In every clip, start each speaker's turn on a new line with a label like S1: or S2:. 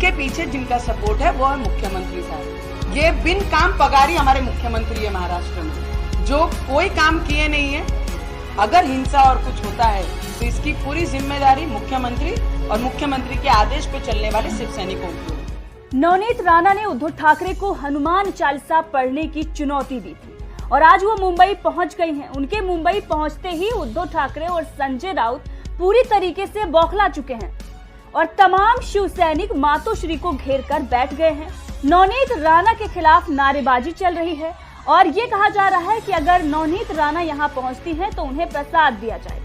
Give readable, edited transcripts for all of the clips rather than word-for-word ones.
S1: इनके पीछे जिनका सपोर्ट है वो है मुख्यमंत्री साहब। ये बिन काम पगारी हमारे मुख्यमंत्री है महाराष्ट्र में, जो कोई काम किए नहीं है। अगर हिंसा और कुछ होता है तो इसकी पूरी जिम्मेदारी मुख्यमंत्री और मुख्यमंत्री के आदेश पे चलने वाले शिव सैनिकों की।
S2: नवनीत राणा ने उद्धव ठाकरे को हनुमान चालीसा पढ़ने की चुनौती दी थी और आज वो मुंबई पहुंच गई हैं। उनके मुंबई पहुंचते ही उद्धव ठाकरे और संजय राउत पूरी तरीके से बौखला चुके हैं और तमाम शिव सैनिक मातोश्री को घेर कर बैठ गए हैं। नवनीत राणा के खिलाफ नारेबाजी चल रही है और ये कहा जा रहा है कि अगर नवनीत राणा यहाँ पहुंचती हैं तो उन्हें प्रसाद दिया जाएगा।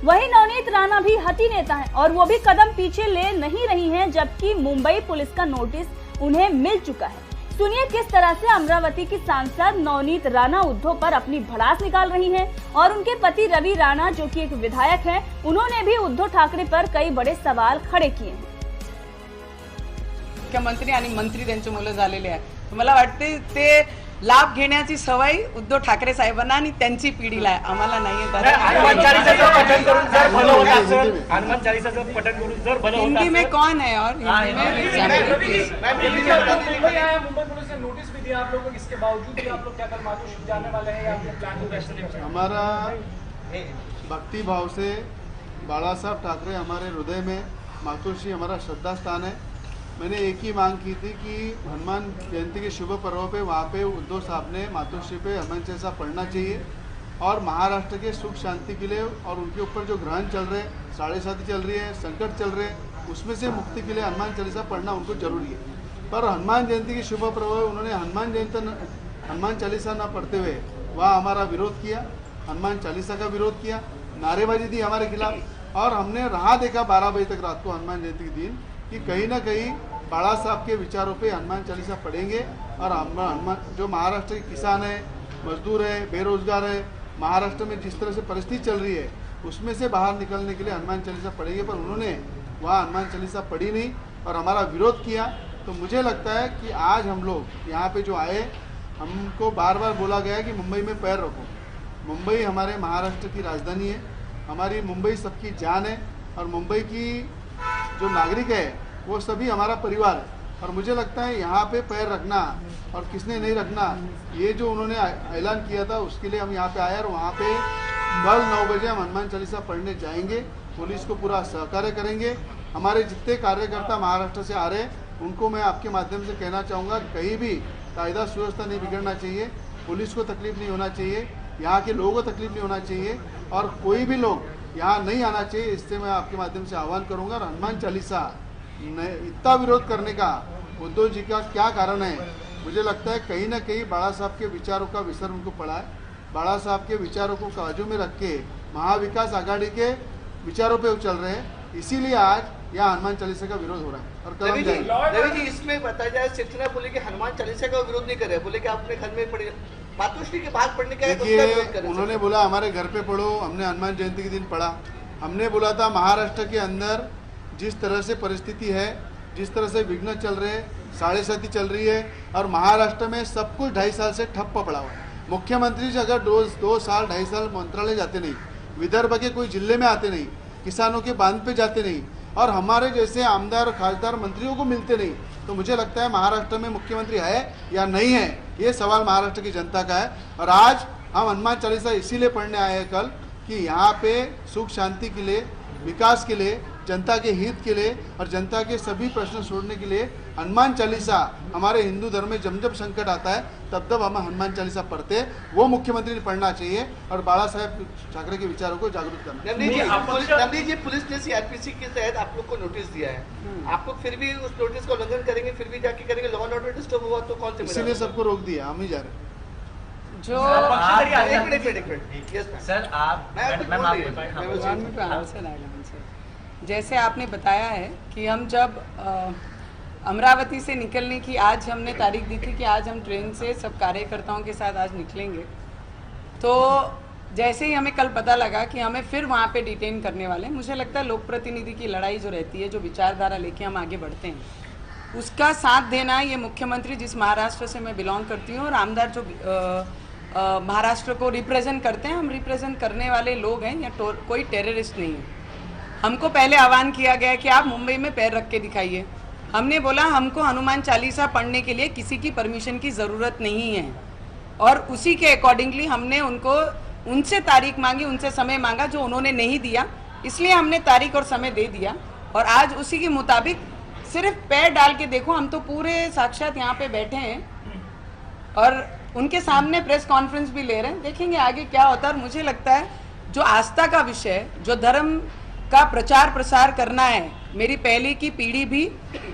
S2: वहीं नवनीत राणा भी हठी नेता हैं और वो भी कदम पीछे ले नहीं रही हैं, जबकि मुंबई पुलिस का नोटिस उन्हें मिल चुका है। सुनिए किस तरह से अमरावती की सांसद नवनीत राणा उद्धव पर अपनी भड़ास निकाल रही हैं और उनके पति रवि राणा जो कि एक विधायक हैं, उन्होंने भी उद्धव ठाकरे पर कई बड़े सवाल खड़े किए हैं।
S1: मुख्यमंत्री आणि मंत्री त्यांचे मुलं झालेले आहे। मला वाटते ते लाभ घेण्याची सवय उद्धव ठाकरे साहेबांना आणि त्यांची पिढीला आहे, आम्हाला नाहीये।
S3: हनुमान चालीसाचं पठण करून जर भलं होत असेल, हनुमान चालीसाचं पठण करून जर भलं होत असेल,
S1: हिंदी में कौन है और हिंदी में
S3: मुंबई पुलिस ने नोटिस भी दिया आप लोगों को, इसके बावजूद भी आप लोग क्या कल मातोश्री जाने वाले हैं या आप लोग प्लान को कैसे?
S4: हमारा भक्ति भाव से बाला साहब ठाकरे हमारे हृदय में, मातोश्री हमारा श्रद्धा स्थान है। मैंने एक ही मांग की थी कि हनुमान जयंती के शुभ पर्व पे वहाँ पे उद्धव साहब ने मातोश्री पे हनुमान चालीसा पढ़ना चाहिए और महाराष्ट्र के सुख शांति के लिए और उनके ऊपर जो ग्रहण चल रहे हैं, 7.5 चल रही है, संकट चल रहे हैं, उसमें से मुक्ति के लिए हनुमान चालीसा पढ़ना उनको जरूरी है। पर हनुमान जयंती के शुभ पर्व उन्होंने हनुमान चालीसा न पढ़ते हुए वहाँ हमारा विरोध किया, हनुमान चालीसा का विरोध किया, नारेबाजी दी हमारे खिलाफ। और हमने राह देखा 12 बजे तक रात को हनुमान जयंती के दिन कि कहीं ना कहीं बाला साहब के विचारों पे हनुमान चालीसा पढ़ेंगे और हनुमान जो महाराष्ट्र के किसान है, मजदूर है, बेरोजगार है, महाराष्ट्र में जिस तरह से परिस्थिति चल रही है उसमें से बाहर निकलने के लिए हनुमान चालीसा पढ़ेंगे। पर उन्होंने वहाँ हनुमान चालीसा पढ़ी नहीं और हमारा विरोध किया। तो मुझे लगता है कि आज हम लोग यहाँ पे जो आए, हमको बार बार बोला गया है कि मुंबई में पैर रखो। मुंबई हमारे महाराष्ट्र की राजधानी है, हमारी मुंबई सबकी जान है और मुंबई की जो नागरिक है वो सभी हमारा परिवार है। और मुझे लगता है यहाँ पे पैर रखना और किसने नहीं रखना, ये जो उन्होंने ऐलान किया था उसके लिए हम यहाँ पे आए और वहाँ पे कल 9 बजे हम हनुमान चालीसा पढ़ने जाएंगे। पुलिस को पूरा सहकार्य करेंगे। हमारे जितने कार्यकर्ता महाराष्ट्र से आ रहे हैं उनको मैं आपके माध्यम से कहना चाहूँगा, कहीं भी कायदा सुव्यवस्था नहीं बिगड़ना चाहिए, पुलिस को तकलीफ नहीं होना चाहिए, यहाँ के लोगों को तकलीफ नहीं होना चाहिए और कोई भी लोग यहाँ नहीं आना चाहिए। इससे मैं आपके माध्यम से आह्वान करूँगा। और हनुमान चालीसा इतना विरोध करने का उद्धव जी का क्या कारण है? मुझे लगता है कहीं ना कहीं बाला साहब के विचारों का विसर उनको पड़ा है। बाला साहब के विचारों को काजू में रख के महाविकास आघाड़ी के विचारों पे चल रहे हैं, इसीलिए आज यहाँ हनुमान चालीसा का विरोध हो रहा है। और
S5: रवि जी इसमें बताया जाए, शिवसेना बोले कि हनुमान चालीसा का विरोध नहीं करे, बोले कि आप अपने घर में पढ़े, मातोश्री के बाद पढ़ने का
S4: देखिए, उन्होंने बोला हमारे घर पे पढ़ो, हमने हनुमान जयंती के दिन पढ़ा। हमने बोला था महाराष्ट्र के अंदर जिस तरह से परिस्थिति है, जिस तरह से विघ्न चल रहे हैं, 7.5 चल रही है और महाराष्ट्र में सब कुछ 2.5 साल से ठप्प पड़ा हुआ है। मुख्यमंत्री जी अगर 2 साल 2.5 साल मंत्रालय जाते नहीं, विदर्भ के कोई जिले में आते नहीं, किसानों के बांध पे जाते नहीं और हमारे जैसे आमदार खासदार मंत्रियों को मिलते नहीं, तो मुझे लगता है महाराष्ट्र में मुख्यमंत्री है या नहीं है, ये सवाल महाराष्ट्र की जनता का है। और आज हम हनुमान चालीसा इसीलिए पढ़ने आए हैं कल कि यहाँ पे सुख शांति के लिए, विकास के लिए, जनता के हित के लिए और जनता के सभी प्रश्न छोड़ने के लिए हनुमान चालीसा हमारे हिंदू धर्म में जब जब संकट आता है तब तब हम हनुमान चालीसा पढ़ते हैं। वो मुख्यमंत्री ने पढ़ना चाहिए और बाला साहेब ठाकरे के विचारों को जागरूक करना।
S5: नवनीत जी, पुलिस ने सीआरपीसी के तहत आप लोग को नोटिस दिया है, आप लोग फिर भी उस नोटिस को उल्लंघन करेंगे, फिर भी जाके करेंगे, लॉ एंड ऑर्डर डिस्टर्ब हुआ तो कौन से?
S4: इसीलिए सबको रोक दिया, हम ही जा रहे हैं।
S1: जो
S6: सर आप
S1: जैसे आपने बताया है कि हम जब अमरावती से निकलने की आज हमने तारीख दी थी कि आज हम ट्रेन से सब कार्यकर्ताओं के साथ आज निकलेंगे, तो जैसे ही हमें कल पता लगा कि हमें फिर वहाँ पे डिटेन करने वाले हैं, मुझे लगता है लोक प्रतिनिधि की लड़ाई जो रहती है, जो विचारधारा लेके हम आगे बढ़ते हैं, उसका साथ देना ये मुख्यमंत्री जिस महाराष्ट्र से मैं बिलोंग करती हूँ और आमदार जो महाराष्ट्र को रिप्रेजेंट करते हैं, हम रिप्रेजेंट करने वाले लोग हैं, या कोई टेररिस्ट नहीं है। हमको पहले आह्वान किया गया कि आप मुंबई में पैर रख के दिखाइए, हमने बोला हमको हनुमान चालीसा पढ़ने के लिए किसी की परमिशन की ज़रूरत नहीं है, और उसी के अकॉर्डिंगली हमने उनसे तारीख मांगी, उनसे समय मांगा, जो उन्होंने नहीं दिया, इसलिए हमने तारीख और समय दे दिया। और आज उसी के मुताबिक सिर्फ पैर डाल के देखो, हम तो पूरे साक्षात यहाँ पे बैठे हैं और उनके सामने प्रेस कॉन्फ्रेंस भी ले रहे हैं। देखेंगे आगे क्या होता है। और मुझे लगता है जो आस्था का विषय है, जो धर्म का प्रचार प्रसार करना है, मेरी पहले की पीढ़ी भी,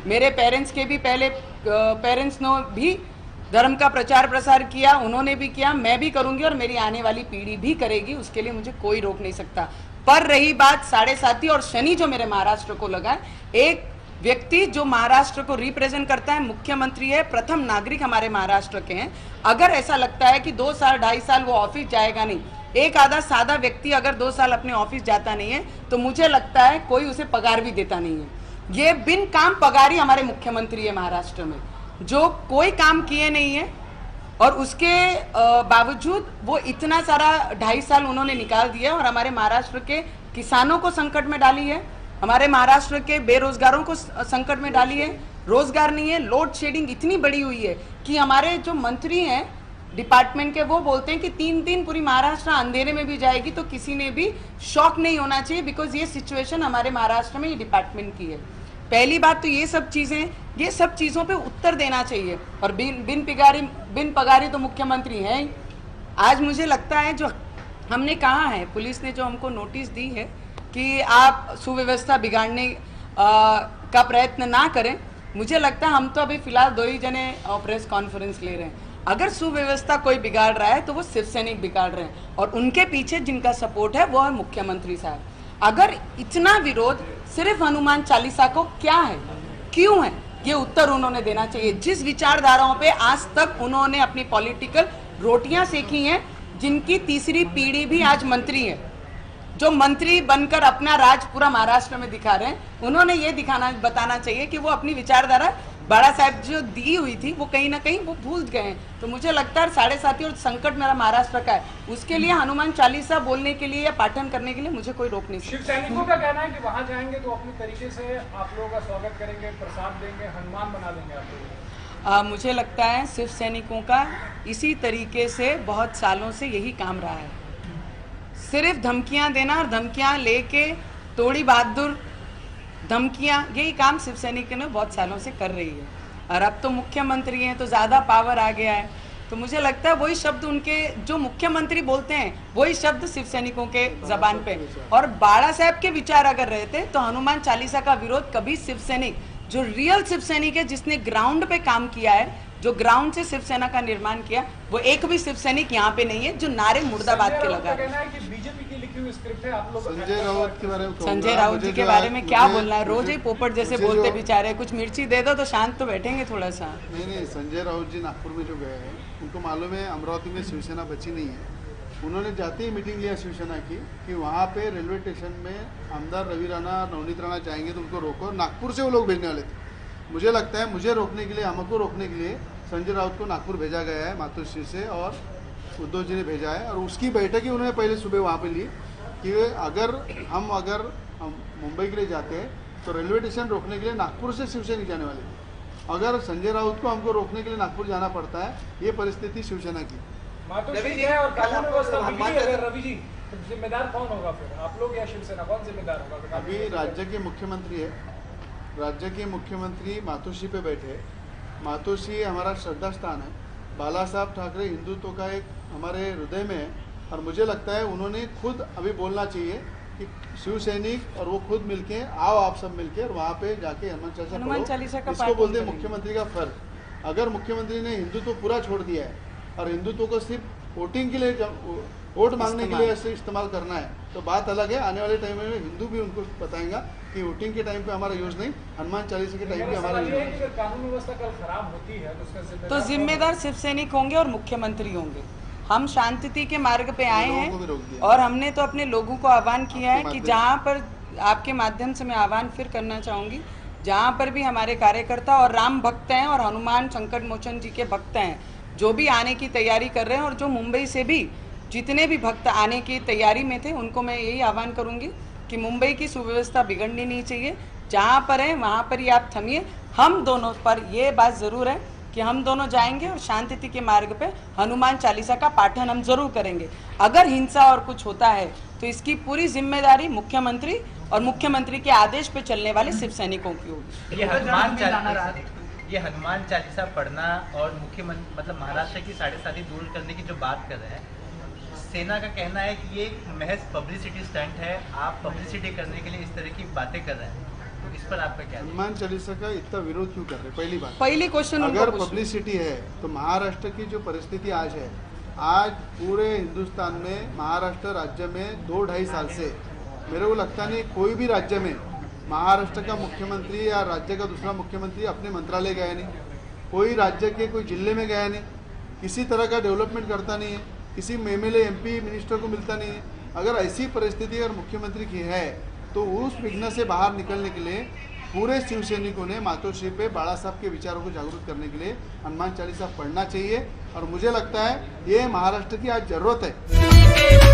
S1: मेरे पेरेंट्स के भी पहले पेरेंट्स ने भी धर्म का प्रचार प्रसार किया, उन्होंने भी किया, मैं भी करूंगी और मेरी आने वाली पीढ़ी भी करेगी, उसके लिए मुझे कोई रोक नहीं सकता। पर रही बात 7.5 और शनि जो मेरे महाराष्ट्र को लगा है, एक व्यक्ति जो महाराष्ट्र को रिप्रेजेंट करता है, मुख्यमंत्री है, प्रथम नागरिक हमारे महाराष्ट्र के हैं, अगर ऐसा लगता है कि 2 साल 2.5 साल वो ऑफिस जाएगा नहीं, एक आधा सादा व्यक्ति अगर 2 साल अपने ऑफिस जाता नहीं है, तो मुझे लगता है कोई उसे पगार भी देता नहीं है। ये बिन काम पगारी हमारे मुख्यमंत्री है महाराष्ट्र में, जो कोई काम किए नहीं है और उसके बावजूद वो इतना सारा 2.5 साल उन्होंने निकाल दिया और हमारे महाराष्ट्र के किसानों को संकट में डाली है, हमारे महाराष्ट्र के बेरोजगारों को संकट में डाली है। रोजगार नहीं है, लोड शेडिंग इतनी बड़ी हुई है कि हमारे जो मंत्री हैं डिपार्टमेंट के, वो बोलते हैं कि 3 दिन पूरी महाराष्ट्र अंधेरे में भी जाएगी तो किसी ने भी शॉक नहीं होना चाहिए, बिकॉज ये सिचुएशन हमारे महाराष्ट्र में ये डिपार्टमेंट की है। पहली बात तो ये सब चीज़ों पे उत्तर देना चाहिए। और बिन पगारी तो मुख्यमंत्री हैं ही। आज मुझे लगता है जो हमने कहा है, पुलिस ने जो हमको नोटिस दी है कि आप सुव्यवस्था बिगाड़ने का प्रयत्न ना करें, मुझे लगता है हम तो अभी फिलहाल 2 ही जने प्रेस कॉन्फ्रेंस ले रहे हैं। अगर सुव्यवस्था कोई बिगाड़ रहा है तो वो शिव सैनिक बिगाड़ रहे हैं, और उनके पीछे जिनका सपोर्ट है वो है मुख्यमंत्री साहब। अगर इतना विरोध सिर्फ हनुमान चालीसा को क्या है, क्यों है, ये उत्तर उन्होंने देना चाहिए। जिस विचारधाराओं पे आज तक उन्होंने अपनी पॉलिटिकल रोटियां सेकी हैं, जिनकी तीसरी पीढ़ी भी आज मंत्री है, जो मंत्री बनकर अपना राज पूरा महाराष्ट्र में दिखा रहे हैं, उन्होंने ये बताना चाहिए कि वो अपनी विचारधारा बाड़ा साहब जो दी हुई थी वो कहीं ना कहीं वो भूल गए हैं। तो मुझे लगता है 7.5 और संकट मेरा महाराष्ट्र का है, उसके लिए हनुमान चालीसा बोलने के लिए या पाठन करने के लिए मुझे कोई रोक नहीं सकता।
S3: शिव सैनिकों का कहना है कि वहां जाएंगे तो अपने तरीके से आप लोगों का स्वागत करेंगे, प्रसाद देंगे, हनुमान बना देंगे आप लोगों को।
S1: मुझे लगता है शिव सैनिकों का इसी तरीके से बहुत सालों से यही काम रहा है, सिर्फ धमकियां देना और धमकियां लेके तोड़ी बहादुर धमकियां, यही काम शिव सैनिक ने बहुत सालों से कर रही है। और अब तो मुख्यमंत्री हैं तो ज़्यादा पावर आ गया है, तो मुझे लगता है वही शब्द उनके जो मुख्यमंत्री बोलते हैं वही शब्द शिव सैनिकों के जबान पे। और बाड़ा साहब के विचार अगर रहते तो हनुमान चालीसा का विरोध कभी शिव सैनिक, जो रियल शिव सैनिक है, जिसने ग्राउंड पे काम किया है, जो ग्राउंड से शिवसेना का निर्माण किया, वो एक भी शिव सैनिक यहाँ पे नहीं है जो नारे मुर्दाबाद के लगा रहे हैं।
S3: बीजेपी की लिखी हुई स्क्रिप्ट है, आप लोग
S4: संजय राउत के बारे में
S1: संजय राउत जी के बारे में क्या बोलना है, रोज ही पोपट जैसे बोलते बेचारे, कुछ मिर्ची दे दो तो शांत तो बैठेंगे थोड़ा सा।
S4: नहीं, संजय राउत जी नागपुर में जो गए हैं, उनको मालूम है अमरावती में शिवसेना बची नहीं है। उन्होंने जाते ही मीटिंग लिया शिवसेना की कि वहाँ पे रेलवे स्टेशन में आमदार रवि राणा, नवनीत राणा जाएंगे तो उनको रोको। नागपुर से वो लोग भेजने वाले थे। मुझे लगता है मुझे रोकने के लिए, हमको रोकने के लिए संजय राउत को नागपुर भेजा गया है मातोश्री से, और उद्धव जी ने भेजा है। और उसकी बैठक ही उन्होंने पहले सुबह वहाँ पे ली कि अगर हम मुंबई के लिए जाते हैं तो रेलवे स्टेशन रोकने के लिए नागपुर से शिवसेना जाने वाले थे। अगर संजय राउत को हमको रोकने के लिए नागपुर जाना पड़ता है, ये परिस्थिति शिवसेना की।
S3: मातोश्री है और कानून व्यवस्था बिगड़ी है, अगर रवि जी तो जिम्मेदार कौन होगा फिर, आप लोग या शिवसेना, कौन जिम्मेदार होगा?
S4: अभी राज्य के मुख्यमंत्री है, राज्य के मुख्यमंत्री मातोश्री पे बैठे। मातोश्री हमारा श्रद्धा स्थान है, बाला साहब ठाकरे हिंदुत्व का एक हमारे हृदय में है। और मुझे लगता है उन्होंने खुद अभी बोलना चाहिए कि शिव सैनिक और वो खुद मिलके आओ, आप सब मिलके और वहाँ पे जाके हनुमान चालीसा पढ़ो। इसको बोलते हैं मुख्यमंत्री का फर्ज। अगर मुख्यमंत्री ने हिंदुत्व पूरा छोड़ दिया है और हिंदुत्व को सिर्फ वोटिंग के लिए, वोट मांगने के लिए ऐसे इस्तेमाल करना है तो बात अलग है। आने वाले टाइम में हिंदू भी उनको बताएंगा कि वोटिंग के टाइम पे हमारा यूज नहीं, हनुमान चालीसा के टाइम पे हमारा यूज नहीं।
S3: कानून व्यवस्था कल खराब होती है
S1: तो जिम्मेदार शिव सैनिक होंगे और मुख्यमंत्री होंगे। हम शांति के मार्ग पे आए हैं और हमने तो अपने लोगों को आह्वान किया है कि जहाँ पर, आपके माध्यम से मैं आह्वान फिर करना चाहूँगी, जहाँ पर भी हमारे कार्यकर्ता और राम भक्त हैं और हनुमान संकट मोचन जी के भक्त हैं, जो भी आने की तैयारी कर रहे हैं और जो मुंबई से भी जितने भी भक्त आने की तैयारी में थे, उनको मैं यही आह्वान करूँगी कि मुंबई की सुव्यवस्था बिगड़नी नहीं चाहिए। जहाँ पर है वहाँ पर ही आप थमिए। हम दोनों पर ये बात ज़रूर है कि हम दोनों जाएंगे और शांति के मार्ग पे हनुमान चालीसा का पाठन हम जरूर करेंगे। अगर हिंसा और कुछ होता है तो इसकी पूरी जिम्मेदारी मुख्यमंत्री और मुख्यमंत्री के आदेश पे चलने वाले शिव सैनिकों की होगी।
S6: ये हनुमान चालीसा पढ़ना और मुख्यमंत्री मतलब महाराष्ट्र की साढ़े साथी दूर करने की जो बात कर रहे हैं, सेना का कहना है कि ये एक महज पब्लिसिटी स्टंट है, आप पब्लिसिटी करने के लिए इस तरह की बातें कर रहे हैं, तो इस पर आपका क्या?
S4: हनुमान चालीसा का इतना विरोध क्यों कर रहे हैं? पहली बात,
S1: पहली क्वेश्चन,
S4: अगर पब्लिसिटी है तो महाराष्ट्र की जो परिस्थिति आज है, आज पूरे हिंदुस्तान में महाराष्ट्र राज्य में 2-2.5 साल से मेरे को लगता नहीं कोई भी राज्य में महाराष्ट्र का मुख्यमंत्री या राज्य का दूसरा मुख्यमंत्री अपने मंत्रालय गया नहीं, कोई राज्य के कोई जिले में गया नहीं, किसी तरह का डेवलपमेंट करता नहीं है, किसी एमएलए एमपी मिनिस्टर को मिलता नहीं है। अगर ऐसी परिस्थिति अगर मुख्यमंत्री की है तो उस विघ्न से बाहर निकलने के लिए पूरे शिव सैनिकों ने मातोश्री पे बाला साहब के विचारों को जागरूक करने के लिए हनुमान चालीसा पढ़ना चाहिए और मुझे लगता है ये महाराष्ट्र की आज जरूरत है।